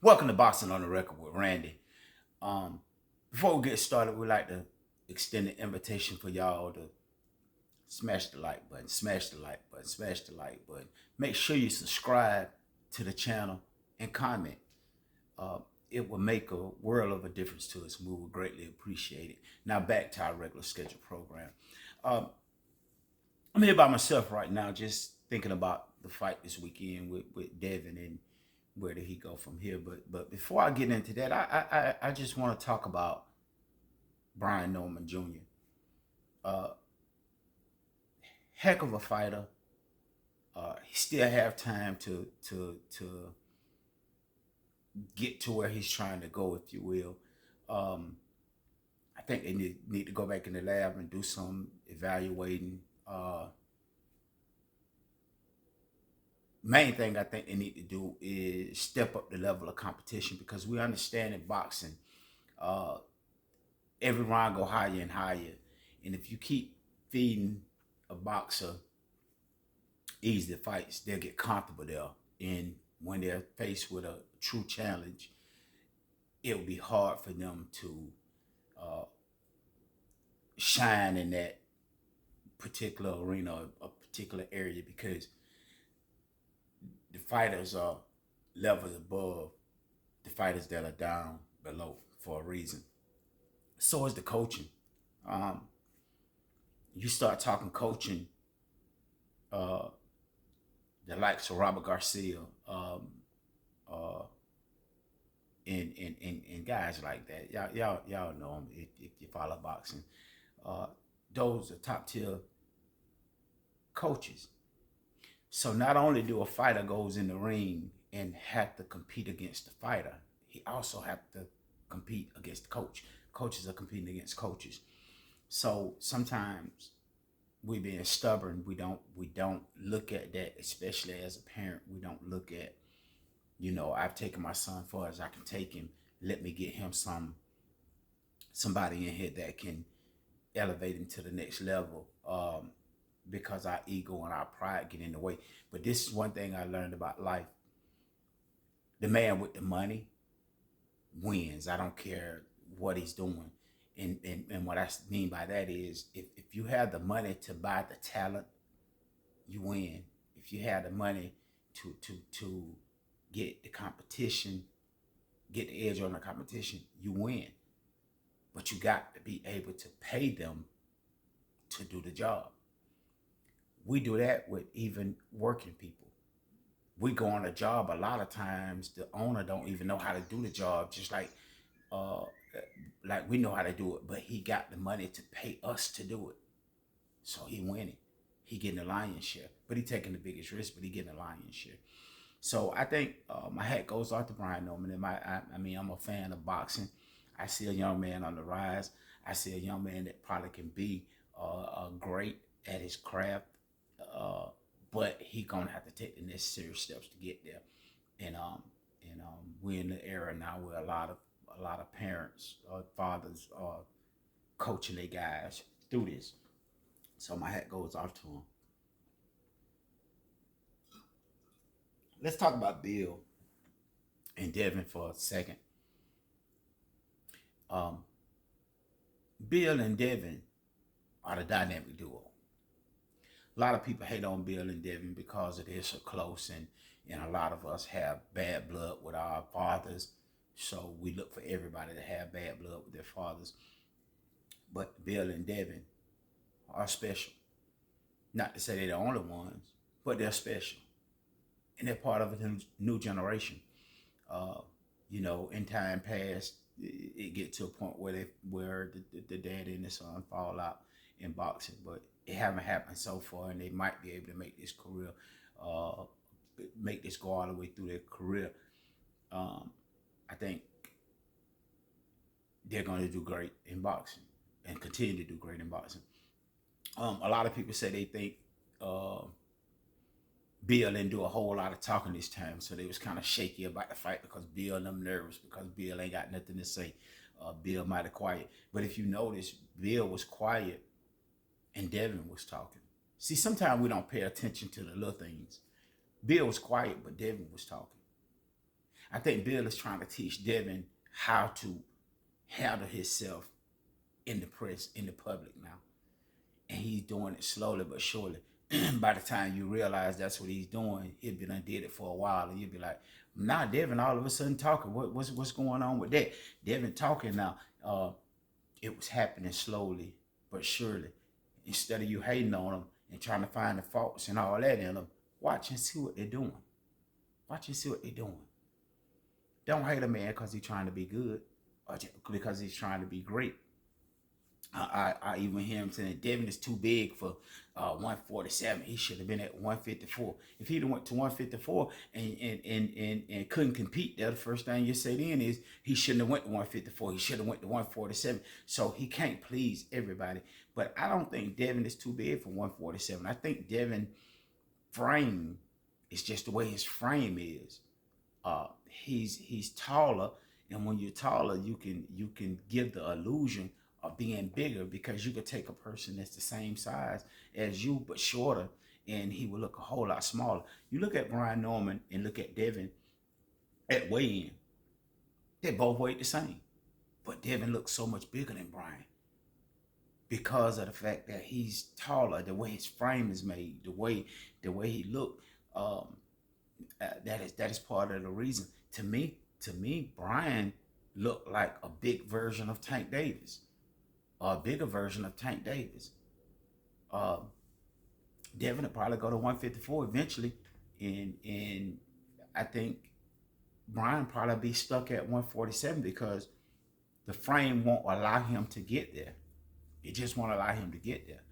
Welcome to Boxing on the Record with Randy. Before we get started, we'd like to extend an invitation for y'all to smash the like button, smash the like button, smash the like button. Make sure you subscribe to the channel and comment. Uh, it will make a world of a difference to us, and we will greatly appreciate it. Now back to our regular scheduled program. Um, I'm here by myself right now, just thinking about the fight this weekend with Devin and where did he go from here. But before I get into that, I just want to talk about Brian Norman Jr. Uh, Heck of a fighter. He still have time to get to where he's trying to go, if you will. I think they need to go back in the lab and do some evaluating. Main thing I think they need to do is step up the level of competition, because we understand in boxing, uh, every round go higher and higher. And if you keep feeding a boxer easy fights, they'll get comfortable there. And when they're faced with a true challenge, it will be hard for them to uh, shine in that particular arena, a particular area, because the fighters are levels above the fighters that are down below for a reason. So is the coaching. Um, you start talking coaching, uh, the likes of Robert Garcia, uh, and guys like that. Y'all know them if you follow boxing. Uh, those are top tier coaches. So not only do a fighter goes in the ring and have to compete against the fighter, he also have to compete against the coach. Coaches are competing against coaches. So sometimes we being stubborn, we don't look at that, especially as a parent. We don't look at, I've taken my son far as I can take him. Let me get him somebody in here that can elevate him to the next level. Because our ego and our pride get in the way. But this is one thing I learned about life. The man with the money wins. I don't care what he's doing. And what I mean by that is, if you have the money to buy the talent, you win. If you have the money to get the competition, get the edge on the competition, you win. But you got to be able to pay them to do the job. We do that with even working people. We go on a job, a lot of times the owner don't even know how to do the job, just uh, like we know how to do it, but he got the money to pay us to do it. So he winning. He getting the lion's share, but he taking the biggest risk, but he getting the lion's share. So I think my hat goes off to Brian Norman. And I mean, I'm a fan of boxing. I see a young man on the rise. I see a young man that probably can be great at his craft. But he gonna have to take the necessary steps to get there. And we're in the era now where a lot of parents, fathers are coaching their guys through this. So my hat goes off to him. Let's talk about Bill and Devin for a second. Um, Bill and Devin are the dynamic duo. A lot of people hate on Bill and Devin because they're so close, and a lot of us have bad blood with our fathers. So we look for everybody to have bad blood with their fathers. But Bill and Devin are special. Not to say they're the only ones, but they're special. And they're part of a new generation. Uh, in time past, it get to a point where the dad and the son fall out in boxing, but it haven't happened so far, and they might be able to make this career, make this go all the way through their career. I think they're going to do great in boxing and continue to do great in boxing. A lot of people say they think Bill didn't do a whole lot of talking this time, so they was kind of shaky about the fight because Bill and them nervous because Bill ain't got nothing to say. Bill might have quiet, but if you notice, Bill was quiet and Devin was talking. See, sometimes we don't pay attention to the little things. Bill was quiet, but Devin was talking. I think Bill is trying to teach Devin how to handle himself in the press, in the public now. And he's doing it slowly but surely. By the time you realize that's what he's doing, he'll be done did it for a while, and you'll be like, "Now Devin, all of a sudden talking. What's going on with that? Devin talking now." It was happening slowly but surely. Instead of you hating on them and trying to find the faults and all that in them, watch and see what they're doing. Watch and see what they're doing. Don't hate a man because he's trying to be good or because he's trying to be great. I even hear him saying Devin is too big for 147. He should have been at 154. If he'd have went to 154 and couldn't compete there, the first thing you say then is he shouldn't have went to 154. He should have went to 147. So he can't please everybody. But I don't think Devin is too big for 147. I think Devin frame is just the way his frame is. He's taller, and when you're taller, you can give the illusion of being bigger, because you could take a person that's the same size as you but shorter, and he will look a whole lot smaller. You look at Brian Norman and look at Devin at weigh-in. They both weighed the same, but Devin looks so much bigger than Brian because of the fact that he's taller, the way his frame is made, the way he looked. That is part of the reason. To me, Brian looked like a big version of Tank Davis, or a bigger version of Tank Davis. Devin will probably go to 154 eventually, and I think Brian probably be stuck at 147 because the frame won't allow him to get there. It just won't allow him to get there.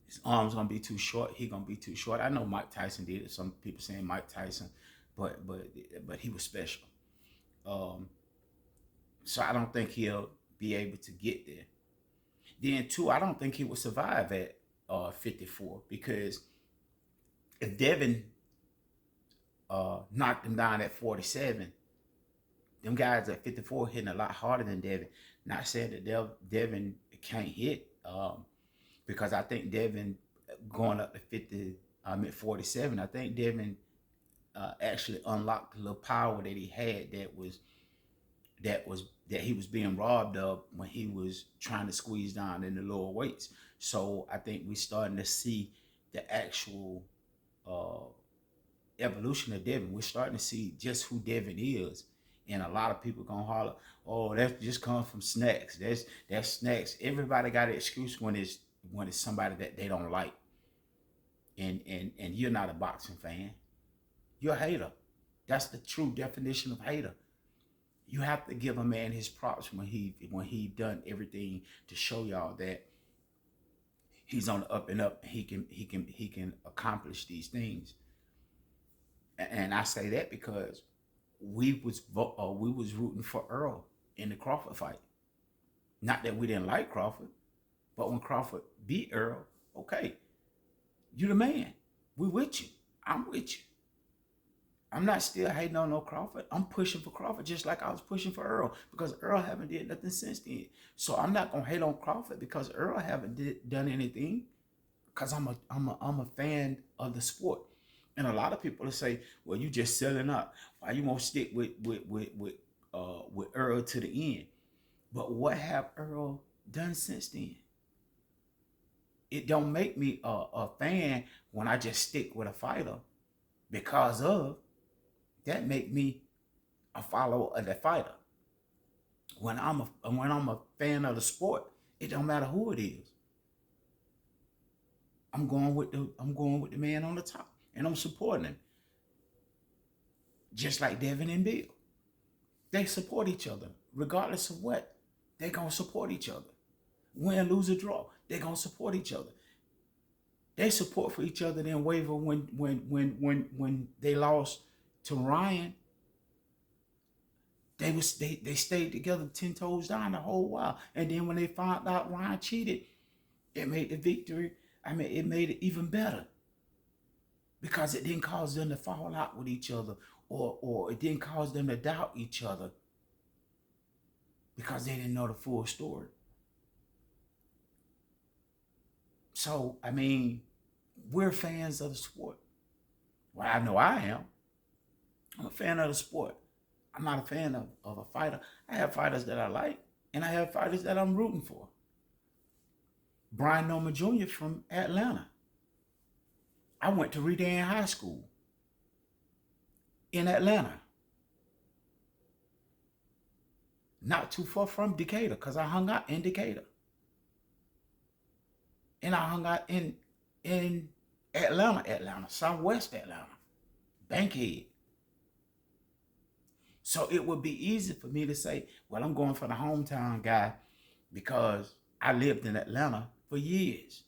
His arms gonna be too short. He gonna be too short. I know Mike Tyson did it. Some people saying Mike Tyson, but he was special. So I don't think he'll be able to get there. Then two, I don't think he will survive at 54, because if Devin knocked him down at 47, them guys at 54 hitting a lot harder than Devin. Not saying that Devin can't hit, because I think Devin going up to 47, I think Devin actually unlocked the little power that he had that he was being robbed of when he was trying to squeeze down in the lower weights. So I think we're starting to see the actual evolution of Devin. We're starting to see just who Devin is. And a lot of people gonna holler, "Oh, that just comes from snacks. That's snacks." Everybody got an excuse when it's somebody that they don't like. And you're not a boxing fan. You're a hater. That's the true definition of hater. You have to give a man his props when he done everything to show y'all that he's on the up and up. And he can accomplish these things. And I say that because we was rooting for Earl in the Crawford fight. Not that we didn't like Crawford, but when Crawford beat Earl, okay, you the man. We with you. I'm with you. I'm not still hating on no Crawford. I'm pushing for Crawford just like I was pushing for Earl, because Earl haven't did nothing since then. So I'm not gonna hate on Crawford because Earl haven't done anything, because I'm a fan of the sport. And a lot of people will say, "Well, you just selling up. Why you won't stick with Earl to the end?" But what have Earl done since then? It don't make me a fan when I just stick with a fighter because of that. Make me a follower of the fighter. When I'm a fan of the sport, it don't matter who it is. I'm going with the man on the top, and I'm supporting him. Just like Devin and Bill, they support each other regardless of what. They're gonna support each other. Win, lose, or draw, they're gonna support each other. They support for each other, then waver when they lost to Ryan. They stayed together 10 toes down the whole while. And then when they found out Ryan cheated, it made the victory, it made it even better. Because it didn't cause them to fall out with each other, or it didn't cause them to doubt each other, because they didn't know the full story. So, we're fans of the sport. Well, I know I am. I'm a fan of the sport. I'm not a fan of a fighter. I have fighters that I like, and I have fighters that I'm rooting for. Brian Norman Jr. from Atlanta. I went to Redan High School in Atlanta, not too far from Decatur, because I hung out in Decatur. And I hung out in Atlanta, Southwest Atlanta, Bankhead. So it would be easy for me to say, well, I'm going for the hometown guy because I lived in Atlanta for years.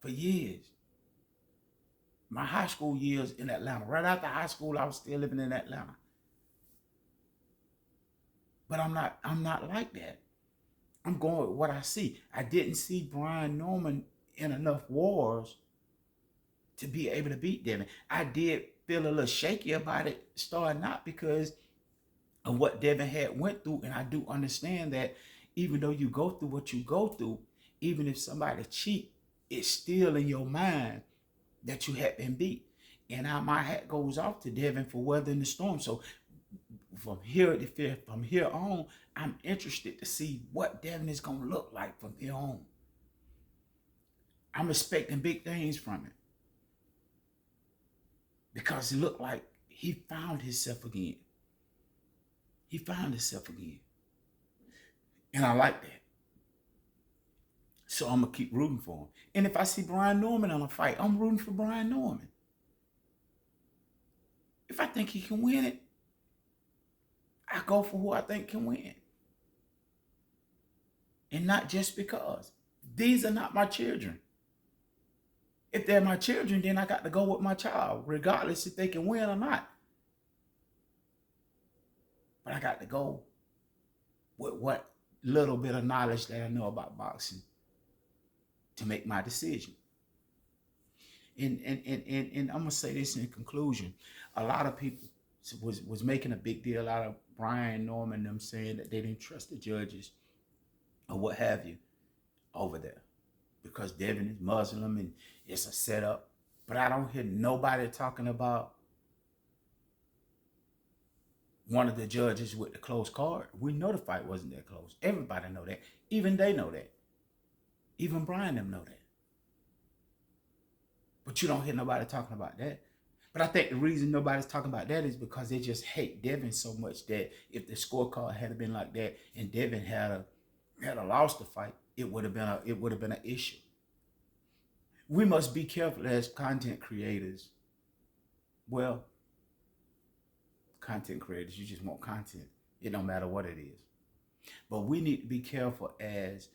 For years. My high school years in Atlanta. Right after high school, I was still living in Atlanta. But I'm not like that. I'm going with what I see. I didn't see Brian Norman in enough wars to be able to beat Devin. I did feel a little shaky about it starting out because of what Devin had went through. And I do understand that even though you go through what you go through, even if somebody cheat, it's still in your mind that you had been beat. And my hat goes off to Devin for weathering the storm. So from here on, I'm interested to see what Devin is going to look like from here on. I'm expecting big things from it because it looked like he found himself again. He found himself again. And I like that. So I'm going to keep rooting for him. And if I see Brian Norman in a fight, I'm rooting for Brian Norman. If I think he can win it, I go for who I think can win. And not just because. These are not my children. If they're my children, then I got to go with my child, regardless if they can win or not. But I got to go with what little bit of knowledge that I know about boxing to make my decision. And I'm going to say this in conclusion. A lot of people was making a big deal out of Brian Norman, them saying that they didn't trust the judges or what have you over there because Devin is Muslim and it's a setup. But I don't hear nobody talking about one of the judges with the close card. We know the fight wasn't that close. Everybody know that. Even they know that. Even Brian them know that. But you don't hear nobody talking about that. But I think the reason nobody's talking about that is because they just hate Devin so much that if the scorecard had been like that and Devin had lost the fight, it would have been an issue. We must be careful as content creators. Well, content creators, you just want content. It don't matter what it is. But we need to be careful as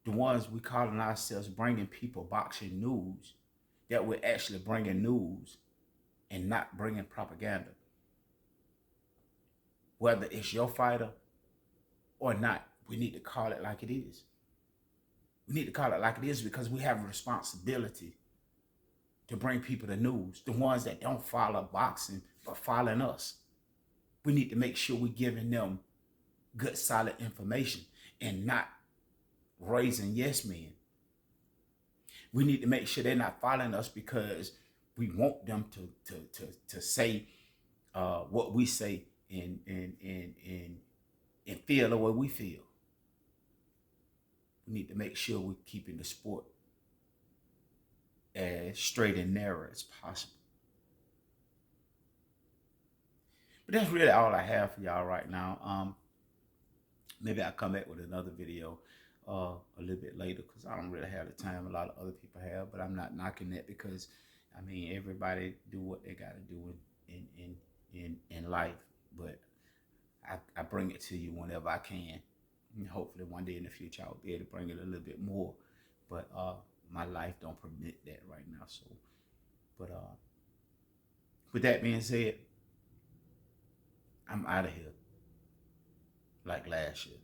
the ones we calling ourselves bringing people boxing news, that we're actually bringing news and not bringing propaganda. Whether it's your fighter or not, we need to call it like it is. We need to call it like it is because we have a responsibility to bring people the news, the ones that don't follow boxing but following us. We need to make sure we're giving them good, solid information and not raising yes men. We need to make sure they're not following us because we want them to say what we say and feel the way we feel. We need to make sure we're keeping the sport as straight and narrow as possible. But that's really all I have for y'all right now. Maybe I'll come back with another video a little bit later because I don't really have the time a lot of other people have, but I'm not knocking that because I mean everybody do what they gotta do in life. But I bring it to you whenever I can. And hopefully one day in the future I'll be able to bring it a little bit more. But my life don't permit that right now. So but with that being said, I'm out of here like last year.